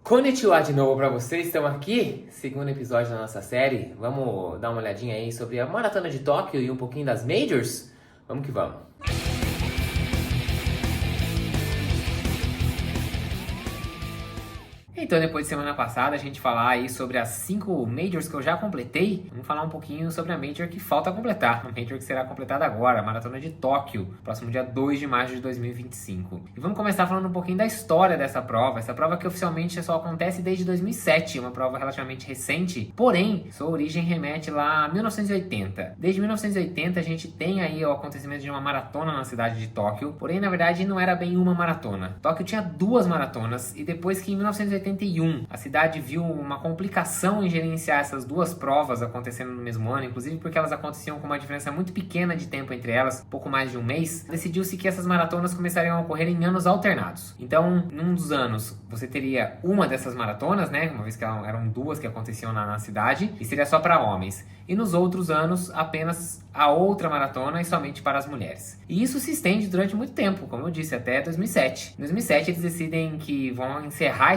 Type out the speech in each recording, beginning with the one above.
Konnichiwa de novo pra vocês, estamos aqui, segundo episódio da nossa série. Vamos dar uma olhadinha aí sobre a Maratona de Tóquio e um pouquinho das Majors? Vamos que vamos! Então, depois de semana passada, a gente falar aí sobre as 5 Majors que eu já completei, vamos falar um pouquinho sobre a Major que falta completar, a Major que será completada agora, a Maratona de Tóquio, próximo dia 2 de março de 2025. E vamos começar falando um pouquinho da história dessa prova, essa prova que oficialmente só acontece desde 2007, uma prova relativamente recente, porém, sua origem remete lá a 1980. Desde 1980 a gente tem aí o acontecimento de uma maratona na cidade de Tóquio, porém, na verdade, não era bem uma maratona. Tóquio tinha 2 maratonas, e depois que em 1981 a cidade viu uma complicação em gerenciar essas 2 provas acontecendo no mesmo ano, inclusive porque elas aconteciam com uma diferença muito pequena de tempo entre elas, pouco mais de um mês, decidiu-se que essas maratonas começariam a ocorrer em anos alternados. Então, num dos anos, você teria uma dessas maratonas, né, uma vez que eram 2 que aconteciam na cidade, e seria só para homens. E nos outros anos, apenas a outra maratona e somente para as mulheres. E isso se estende durante muito tempo, como eu disse, até 2007. Em 2007, eles decidem que vão encerrar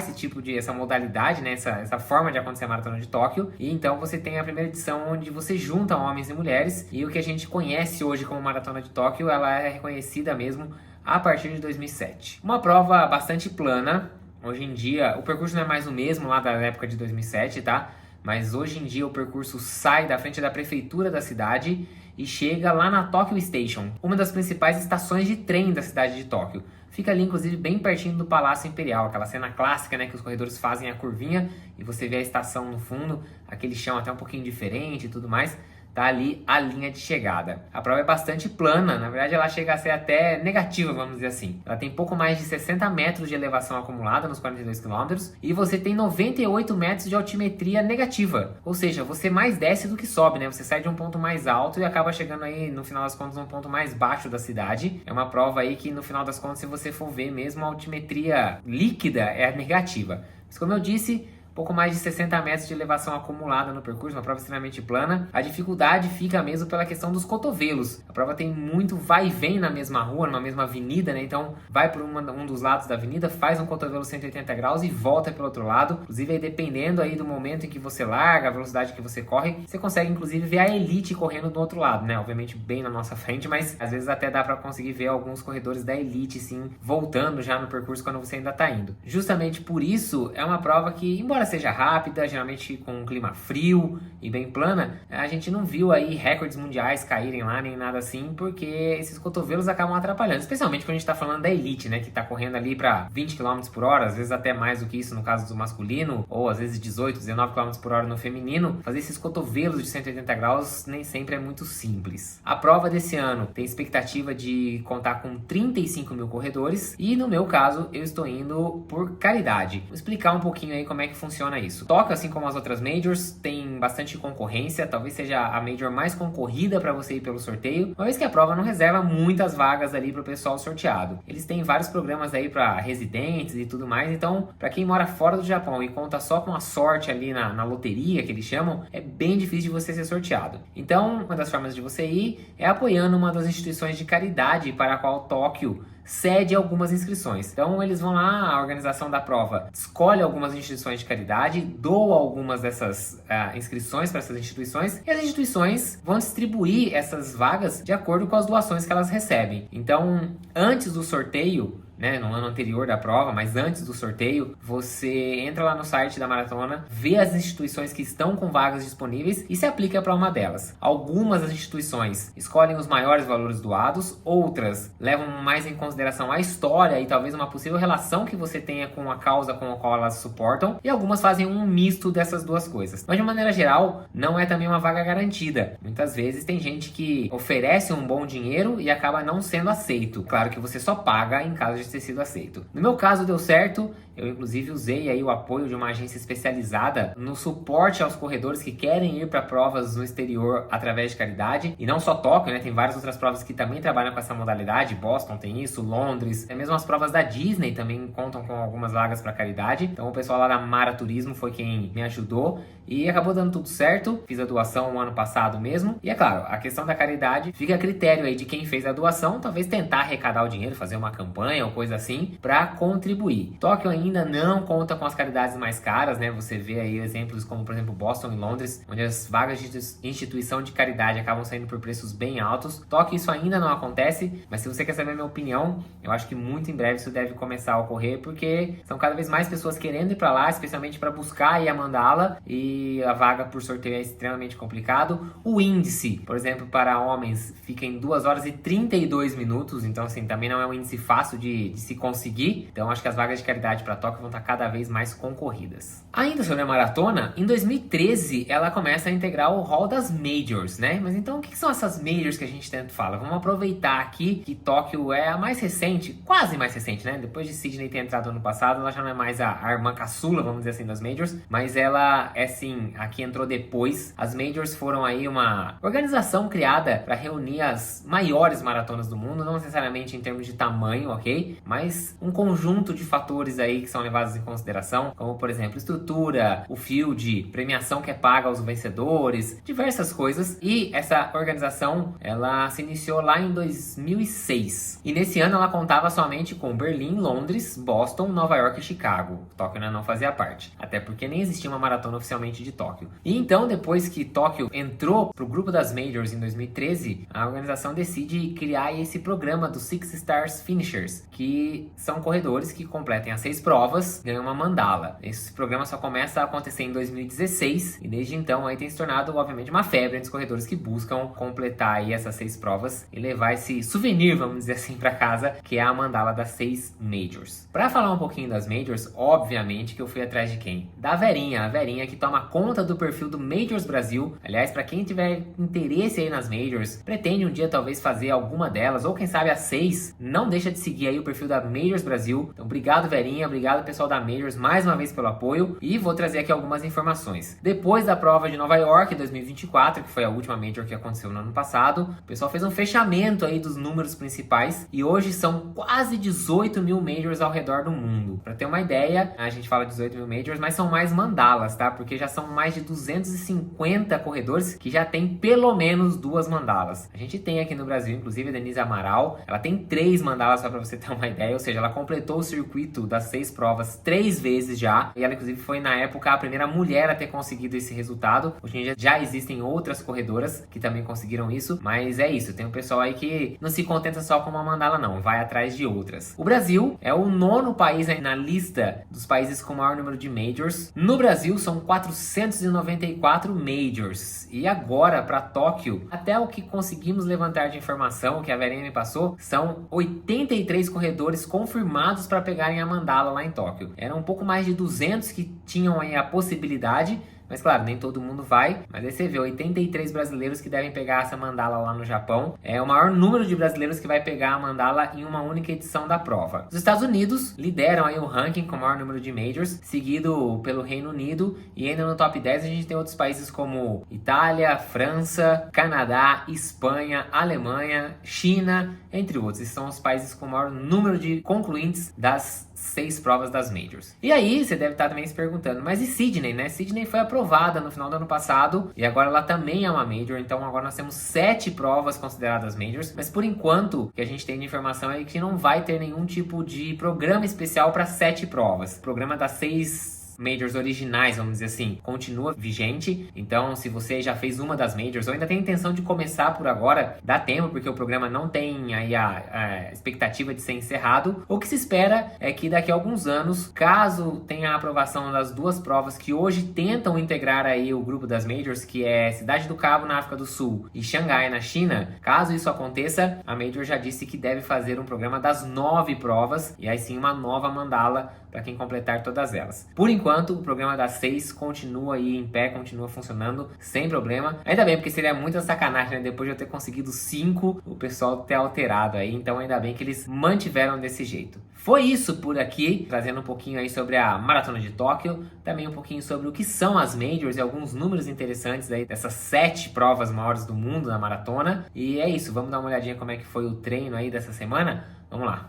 essa modalidade, né, essa forma de acontecer a Maratona de Tóquio. E então você tem a primeira edição onde você junta homens e mulheres. E o que a gente conhece hoje como Maratona de Tóquio, ela é reconhecida mesmo a partir de 2007. Uma prova bastante plana. Hoje em dia, o percurso não é mais o mesmo lá da época de 2007, tá? Mas hoje em dia o percurso sai da frente da prefeitura da cidade e chega lá na Tokyo Station, uma das principais estações de trem da cidade de Tóquio. Fica ali, inclusive, bem pertinho do Palácio Imperial, aquela cena clássica, né, que os corredores fazem a curvinha e você vê a estação no fundo, aquele chão até um pouquinho diferente e tudo mais. Tá ali a linha de chegada. A prova é bastante plana, na verdade ela chega a ser até negativa, vamos dizer assim. Ela tem pouco mais de 60 metros de elevação acumulada nos 42 km e você tem 98 metros de altimetria negativa. Ou seja, você mais desce do que sobe, né? Você sai de um ponto mais alto e acaba chegando aí, no final das contas, num ponto mais baixo da cidade. É uma prova aí que, no final das contas, se você for ver mesmo, a altimetria líquida é negativa. Mas como eu disse, pouco mais de 60 metros de elevação acumulada no percurso, uma prova extremamente plana. A dificuldade fica mesmo pela questão dos cotovelos. A prova tem muito vai e vem na mesma rua, na mesma avenida, né? Então vai por um dos lados da avenida, faz um cotovelo 180 graus e volta pelo outro lado. Inclusive, aí, dependendo aí do momento em que você larga, a velocidade que você corre, você consegue inclusive ver a elite correndo do outro lado, né? Obviamente bem na nossa frente, mas às vezes até dá para conseguir ver alguns corredores da elite, sim, voltando já no percurso quando você ainda tá indo. Justamente por isso, é uma prova que, embora seja rápida, geralmente com um clima frio e bem plana, a gente não viu aí recordes mundiais caírem lá, nem nada assim, porque esses cotovelos acabam atrapalhando, especialmente quando a gente tá falando da elite, né, que tá correndo ali para 20 km por hora, às vezes até mais do que isso no caso do masculino, ou às vezes 18, 19 km por hora no feminino. Fazer esses cotovelos de 180 graus nem sempre é muito simples. A prova desse ano tem expectativa de contar com 35 mil corredores e, no meu caso, eu estou indo por caridade. Vou explicar um pouquinho aí como é que funciona isso. Tóquio, assim como as outras Majors, tem bastante concorrência, talvez seja a Major mais concorrida para você ir pelo sorteio, uma vez que a prova não reserva muitas vagas ali para o pessoal sorteado. Eles têm vários programas aí para residentes e tudo mais, então para quem mora fora do Japão e conta só com a sorte ali na loteria, que eles chamam, é bem difícil de você ser sorteado. Então, uma das formas de você ir é apoiando uma das instituições de caridade para a qual Tóquio cede algumas inscrições. Então eles vão lá, a organização da prova escolhe algumas instituições de caridade, doa algumas dessas inscrições para essas instituições, e as instituições vão distribuir essas vagas de acordo com as doações que elas recebem. Então, antes do sorteio, né, no ano anterior da prova, mas antes do sorteio, você entra lá no site da maratona, vê as instituições que estão com vagas disponíveis e se aplica para uma delas. Algumas das instituições escolhem os maiores valores doados, outras levam mais em consideração a história e talvez uma possível relação que você tenha com a causa com a qual elas suportam, e algumas fazem um misto dessas duas coisas. Mas de maneira geral, não é também uma vaga garantida. Muitas vezes tem gente que oferece um bom dinheiro e acaba não sendo aceito. Claro que você só paga em caso de ter sido aceito. No meu caso deu certo, eu inclusive usei aí o apoio de uma agência especializada no suporte aos corredores que querem ir para provas no exterior através de caridade, e não só Tóquio, né? Tem várias outras provas que também trabalham com essa modalidade, Boston tem isso, Londres, até mesmo as provas da Disney também contam com algumas vagas para caridade. Então o pessoal lá da Mara Turismo foi quem me ajudou e acabou dando tudo certo. Fiz a doação no ano passado mesmo, e é claro, a questão da caridade fica a critério aí de quem fez a doação, talvez tentar arrecadar o dinheiro, fazer uma campanha ou coisa assim, para contribuir. Tóquio ainda ainda não conta com as caridades mais caras, né? Você vê aí exemplos como, por exemplo, Boston e Londres, onde as vagas de instituição de caridade acabam saindo por preços bem altos. Tóquio isso ainda não acontece, mas se você quer saber a minha opinião, eu acho que muito em breve isso deve começar a ocorrer, porque são cada vez mais pessoas querendo ir para lá, especialmente para buscar aí a mandala, e a vaga por sorteio é extremamente complicado. O índice, por exemplo, para homens fica em 2 horas e 32 minutos, então assim, também não é um índice fácil de se conseguir. Então acho que as vagas de caridade para Tóquio vão estar cada vez mais concorridas. Ainda sobre a maratona, em 2013 ela começa a integrar o hall das Majors, né? Mas então o que são essas Majors que a gente tanto fala? Vamos aproveitar aqui que Tóquio é a mais recente, quase mais recente, né? Depois de Sydney ter entrado ano passado, ela já não é mais a irmã caçula, vamos dizer assim, das Majors, mas ela é sim, aqui entrou depois. As Majors foram aí uma organização criada para reunir as maiores maratonas do mundo, não necessariamente em termos de tamanho, ok? Mas um conjunto de fatores aí que são levados em consideração, como por exemplo, estrutura, o field, premiação que é paga aos vencedores, diversas coisas. E essa organização, ela se iniciou lá em 2006. E nesse ano ela contava somente com Berlim, Londres, Boston, Nova York e Chicago. Tóquio ainda não fazia parte, até porque nem existia uma maratona oficialmente de Tóquio. E então, depois que Tóquio entrou pro grupo das Majors em 2013, a organização decide criar esse programa dos Six Stars Finishers, que são corredores que completem as 6 provas, ganham uma mandala. Esse programa só começa a acontecer em 2016 e desde então aí tem se tornado, obviamente, uma febre entre os corredores que buscam completar aí essas 6 provas e levar esse souvenir, vamos dizer assim, para casa, que é a mandala das 6 Majors. Para falar um pouquinho das Majors, obviamente que eu fui atrás de quem? Da Verinha, a Verinha que toma conta do perfil do Majors Brasil. Aliás, para quem tiver interesse aí nas Majors, pretende um dia talvez fazer alguma delas, ou quem sabe as 6, não deixa de seguir aí o perfil da Majors Brasil. Então, obrigado Verinha, obrigado pessoal da Majors mais uma vez pelo apoio e vou trazer aqui algumas informações. Depois da prova de Nova York 2024, que foi a última Major que aconteceu no ano passado, o pessoal fez um fechamento aí dos números principais e hoje são quase 18 mil Majors ao redor do mundo. Para ter uma ideia, a gente fala 18 mil Majors, mas são mais mandalas, tá? Porque já são mais de 250 corredores que já tem pelo menos 2 mandalas. A gente tem aqui no Brasil, inclusive a Denise Amaral, ela tem 3 mandalas, só para você ter uma ideia, ou seja, ela completou o circuito das 6 provas 3 vezes já, e ela inclusive foi na época a primeira mulher a ter conseguido esse resultado. Hoje em dia já existem outras corredoras que também conseguiram isso, mas é isso, tem um pessoal aí que não se contenta só com uma mandala não, vai atrás de outras. O Brasil é o 9º país aí na lista dos países com maior número de Majors. No Brasil são 494 Majors, e agora para Tóquio, até o que conseguimos levantar de informação, que a Verinha me passou, são 83 corredores confirmados para pegarem a mandala lá em Tóquio. Eram um pouco mais de 200 que tinham aí a possibilidade, mas claro, nem todo mundo vai, mas aí você vê 83 brasileiros que devem pegar essa mandala lá no Japão. É o maior número de brasileiros que vai pegar a mandala em uma única edição da prova. Os Estados Unidos lideram aí o ranking com o maior número de Majors, seguido pelo Reino Unido, e ainda no top 10 a gente tem outros países como Itália, França, Canadá, Espanha, Alemanha, China, entre outros. Esses são os países com o maior número de concluintes das 6 provas das Majors. E aí, você deve estar também se perguntando, mas e Sydney, né? Sydney foi aprovada no final do ano passado e agora ela também é uma Major, então agora nós temos 7 provas consideradas Majors, mas por enquanto, o que a gente tem de informação é que não vai ter nenhum tipo de programa especial para 7 provas. O programa das 6 Majors originais, vamos dizer assim, continua vigente. Então, se você já fez uma das Majors ou ainda tem intenção de começar por agora, dá tempo, porque o programa não tem aí a expectativa de ser encerrado. O que se espera é que daqui a alguns anos, caso tenha a aprovação das 2 provas que hoje tentam integrar aí o grupo das Majors, que é Cidade do Cabo na África do Sul e Xangai na China, caso isso aconteça, a Major já disse que deve fazer um programa das 9 provas e aí sim uma nova mandala para quem completar todas elas. Por enquanto, o programa das 6 continua aí em pé, continua funcionando sem problema. Ainda bem, porque seria muita sacanagem, né? Depois de eu ter conseguido 5, o pessoal ter alterado aí. Então ainda bem que eles mantiveram desse jeito. Foi isso por aqui, trazendo um pouquinho aí sobre a Maratona de Tóquio, também um pouquinho sobre o que são as Majors e alguns números interessantes aí dessas 7 provas maiores do mundo na maratona. E é isso, vamos dar uma olhadinha como é que foi o treino aí dessa semana? Vamos lá!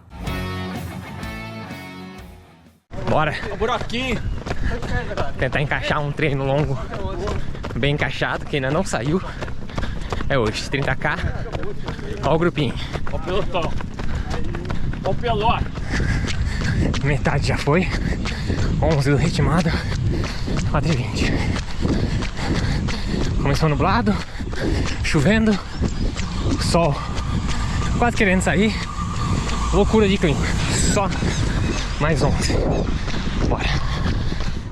Bora! Buraquinho! Tentar encaixar um treino longo bem encaixado, que ainda não saiu. É hoje, 30k. Olha o grupinho. Olha o pelotão. Olha o pelote. Metade já foi. 11 do ritmado. 4h20. Começou nublado, chovendo, sol quase querendo sair. Loucura de clima. Só mais 11. Bora.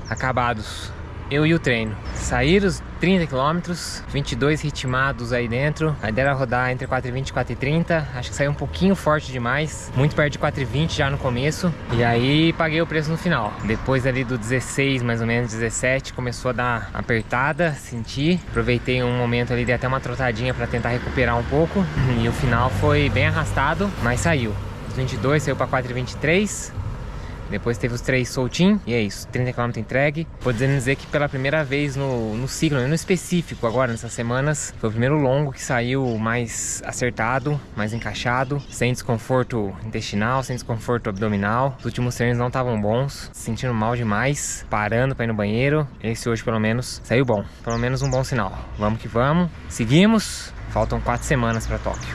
Acabados eu e o treino. Saíram os 30 km, 22 ritmados aí dentro. A ideia era rodar entre 4h20 e 4h30. Acho que saiu um pouquinho forte demais, muito perto de 4h20 já no começo. E aí paguei o preço no final. Depois ali do 16, mais ou menos 17, começou a dar apertada, senti. Aproveitei um momento ali, dei até uma trotadinha para tentar recuperar um pouco. E o final foi bem arrastado, mas saiu. Os 22 saiu para 4h23. Depois teve os 3 soltinhos, e é isso, 30 km entregue. Podendo dizer que pela primeira vez no ciclo, no específico agora, nessas semanas, foi o primeiro longo que saiu mais acertado, mais encaixado, sem desconforto intestinal, sem desconforto abdominal. Os últimos treinos não estavam bons, se sentindo mal demais, parando para ir no banheiro. Esse hoje pelo menos saiu bom, pelo menos um bom sinal. Vamos que vamos, seguimos, faltam 4 semanas para Tóquio.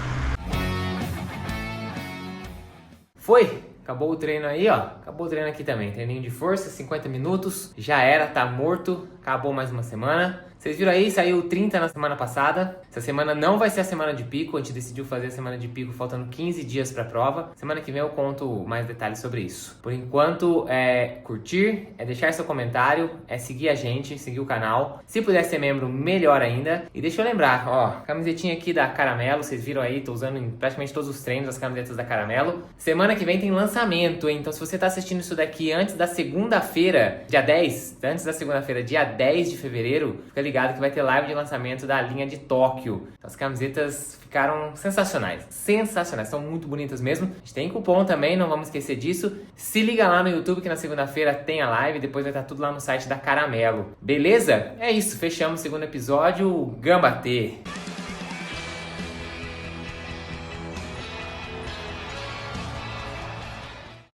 Foi! Acabou o treino aí, ó. Acabou o treino aqui também. Treininho de força, 50 minutos. Já era, tá morto. Acabou mais uma semana. Vocês viram aí, saiu 30 na semana passada. Essa semana não vai ser a semana de pico. A gente decidiu fazer a semana de pico faltando 15 dias pra prova. Semana que vem eu conto mais detalhes sobre isso. Por enquanto, é curtir, é deixar seu comentário, é seguir a gente, seguir o canal. Se puder ser membro, melhor ainda. E deixa eu lembrar, ó, camisetinha aqui da Caramelo. Vocês viram aí, tô usando em praticamente todos os treinos as camisetas da Caramelo. Semana que vem tem lançamento, hein? Então se você tá assistindo isso daqui antes da segunda-feira, dia 10, antes da segunda-feira, dia 10 de fevereiro, fica ligado que vai ter live de lançamento da linha de Tóquio. As camisetas ficaram sensacionais. Sensacionais, são muito bonitas mesmo. A gente tem cupom também, não vamos esquecer disso. Se liga lá no YouTube que na segunda-feira tem a live, depois vai estar tudo lá no site da Caramelo. Beleza? É isso, fechamos o segundo episódio. Gambate!